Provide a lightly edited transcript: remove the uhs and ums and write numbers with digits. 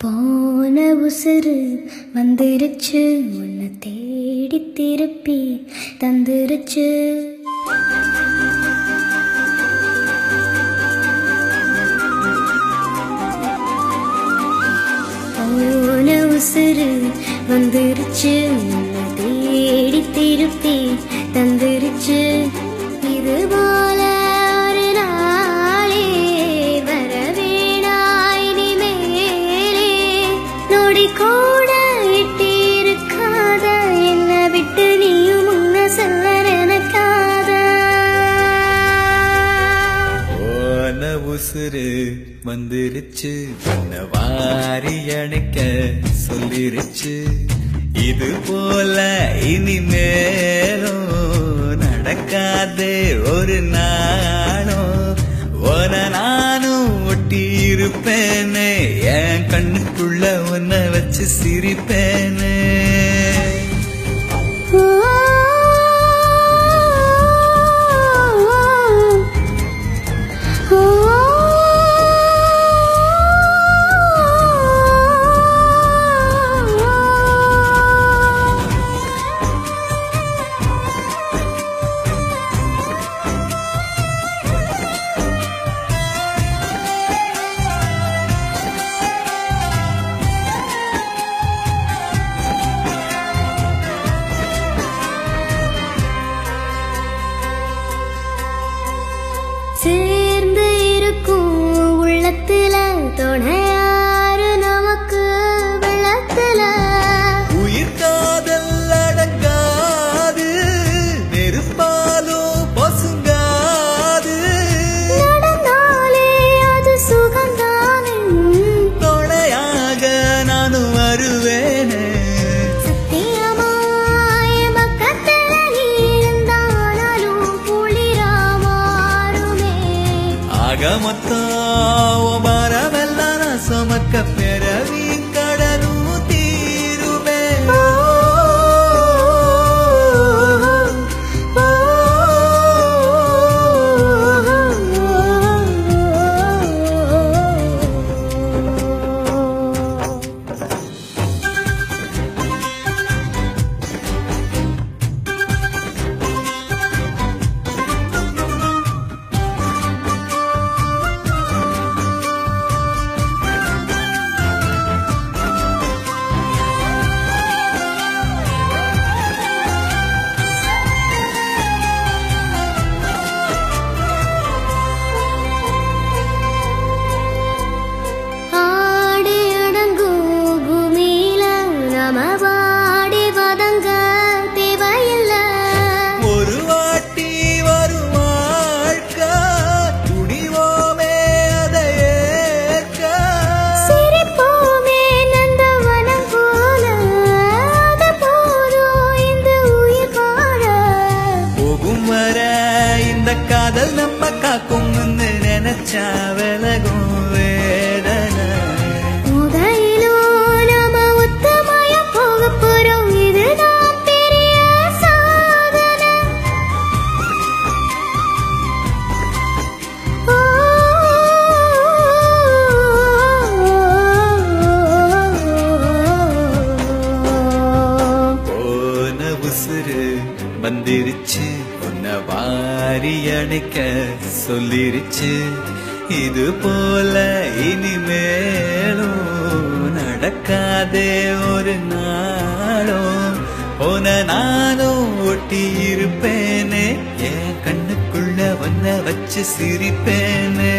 போன உசுறு வந்துருச்சு, உன்னை தேடி திருப்பி தந்துருச்சு. போன உசுறு வந்துருச்சு, உன்னை தேடி திருப்பி தந்துருச்சு. இது போல ஒரு நாளே வரவேணாய் இனிமேலே. நொடி கூட இட்டி இருக்காத, என்னை விட்டு நீயும் முன்ன சொல்ல நினைக்காத. போன உசுறு வந்துருச்சு, உன்னை வாரி அணைக்க சொல்லிருச்சு. இது போல இனிமேலும் நடக்காதே ஒரு நாளும். உன நானும் ஒட்டி இருப்பேனே, என் கண்ணுக்குள்ள உன்னை வச்சு சிரிப்பேனே. சேர்ந்து இருக்கும் உள்ளத்துல துணையாரு நமக்கு வெள்ளத்துல. உயிர் காதல் அடங்காது, நெருப்பாலோ பசுங்காது. நடந்தாலே அது சுகந்தானே, துணையாக நானும் வருவேனே. சத்தியமாய பக்கத்துல நீ இருந்தாலும் குளிரா மாறுமே. ஆக மொத்தம் மரமெல்லாம் நான் சுமக்க பிறவி கடனும் தீருமே. ஆடி அடங்கும் பூமியில நாம வாடி வதங்க தேவையில்லை. ஒரு வாட்டி வரும் வாழ்க்கை, துணிவோமே அதை ஏற்க. சிரிப்போமே நந்தவனம் போல, அது போதும் இந்த உயிர் வாழ. போகும் வர இந்த காதல் நம்ம காக்கும் நினைச்சா விலகும் வேதனை. முதலிலும் நாம ஒத்தமையா போகப் போறோம், இதுதான் பெரிய சாதனை. போன உசுறு வந்துருச்சு, உன்னை வாரி அணைக்க சொல்லிருச்சு. இது போல இனிமேலும் நடக்காதே ஒரு நாளும். உன நானும் ஒட்டி இருப்பேனே, என் கண்ணுக்குள்ள உன்னை வச்சு சிரிப்பேனே.